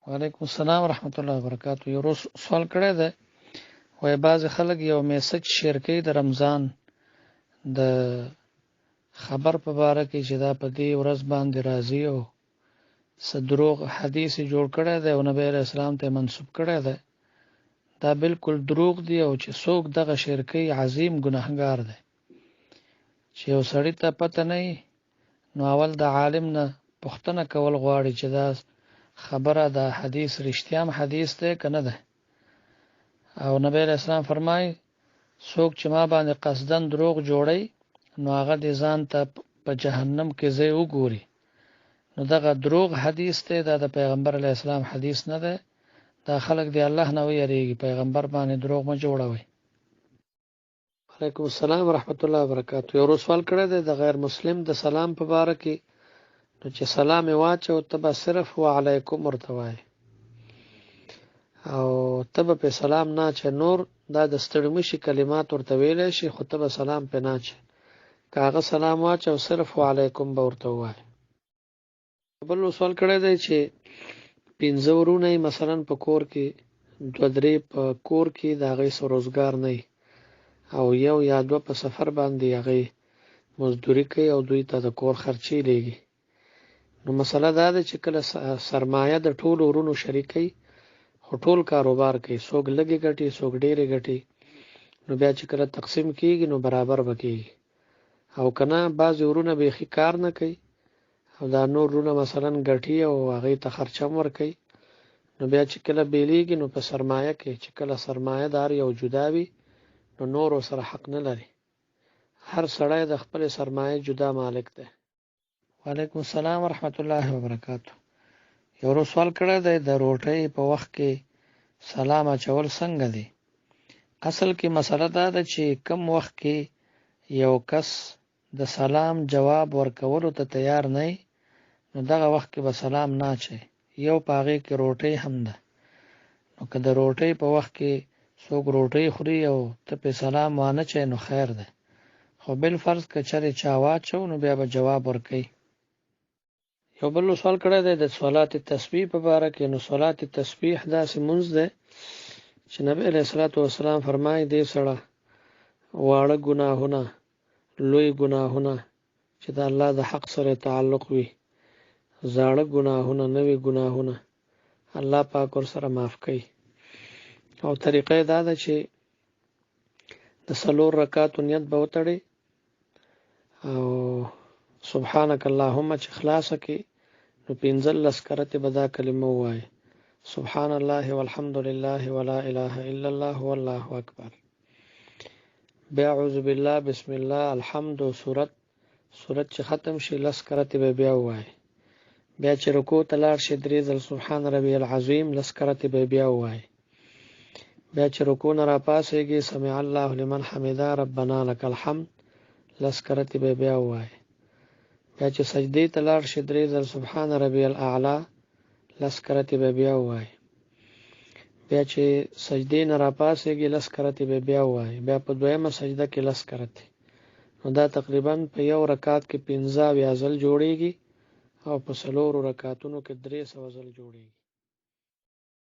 وعلیکم السلام ورحمت الله وبرکاتہ. یو سوال کړی دی، وای بعض خلک یو میسج شیر کوي د رمضان د خبر په باره کې چې دا په دې ورځ باندې راځي او دروغ حدیث جوړ کړی دی او نبی علیہ السلام ته منسوب کړی دی. دا بالکل دروغ دی او چې څوک دغه شیر کوي عظیم ګناهګار دی. چې یو سړی ته پته نه وي نو اول د عالم نه پوښتنه کول غواړي چې دا خبره دا حدیث رښتیا حدیث دی که نه ده. او نبی علیہ السلام فرمایي څوک چې ما باندې قصدن دروغ جوړي نو هغه د ځان ته په جهنم کې ځای وګوري. نو دغه دروغ حدیث دی، دا د پیغمبر علیه السلام حدیث نه دی. دا خلک دی الله نه ویریږي، پیغمبر باندې دروغ مه جوړوي. وعلیکم السلام ورحمت الله وبرکاتہ. یو سوال کړی دی د غیر مسلم د سلام په باره کې، نو چې سلام یې واچو ته به صرف وعلیکم ورته وایي او ته به په سلام نه چې نور دا د ستړي مشي کلمات ورته ویلی شي، خو ته به سلام پې نه چې که هغه سلام واچو صرف وعلیکم به ورته ووایي. بل سوال کړی دی چې 5 ورونه مثلا په کور کې 2-3 په کور کې د هغې څه روزګار نه وي او 1 یا 2 په سفر باندې هغې مزدوري کوي او دوی ته د کور خرچې لیږي. نو مسله دا ده چې کله سرمایه د ټولو ورونو شریکي خو ټول کاروبار کوي، څوک لږې ګټي څوک ډېرې ګټي، نو بیا چې کله تقسیم کېږي نو برابر به کېږي. او که نه بعضې ورونه بیخي کار نه کوي او دا نور ورونه مثلا ګټي او هغې ته خرچه هم ورکوي، نو بیا چې کله بیلیږي نو په سرمایه کې چې کله سرمایه دار یو جدا وي نو نورو سره حق نه لري. هر سړی د خپل سرمایه جدا مالک دی. وعلیکم السلام ورحمت الله وبرکاتہ. یو سوال کړی دی د روټۍ په وخت کې سلام اچول څنګه دی؟ اصل کې مسله دا ده چې کم وخت کې یو کس د سلام جواب ورکولو ته تیار نه وي نو دغه وخت کې به سلام نه اچي. یو په هغې کې روټۍ هم ده. نو که د روټۍ په وخت کې څوک روټۍ خوري او ته پې سلام وانه چی نو خیر ده، خو بالفرض که چېرې چا واچو نو بیا به جواب ورکوي. یو بل سوال کړی دی د صلات تسبیح په باره کې. نو صلات تسبیح داسې مونځ دی چې نبی علیه الصلاة والسلام فرمایي دې سره واړه ګناهونه لوی ګناهونه چې د الله د حق سره تعلق وي، زاړه ګناهونه نوي ګناهونه الله پاک ورسره معاف کوي. او طریقه یې دا ده چې د 4 رکعاتو نیت به وتړي او سبحانك اللهم چې خلاصه کې نو 15 کرته به دا کلمه ووایي، سبحان الله والحمد لله ولا اله الا الله والله اکبر. بیا اعوذ بالله بسم الله الحمد سورت چې ختم شي 10 کرته به بیا ووایي. بیا چې رکوع ته لاړ شي 3 ځل سبحان ربي العظیم 10 کرته به بیا ووایي. بیا چې رکوع نه راپاسېږي سمع الله لمن حمده ربنا لك الحمد 10 کرته به بیا ووایي. بیا چې سجدې ته لاړ شي 3 ځل سبحان ربي الاعلى 10 کرته به بیا ووایي. بیا چې سجدې نه راپاسېږي 10 کرته به بیا ووایي. بیا په دویمه سجده کې 10 کرته. نو دا تقریبا په یو رکعت کې 15 ځل جوړیږي او په 4 رکعتونو کې 300 ځل جوړیږي.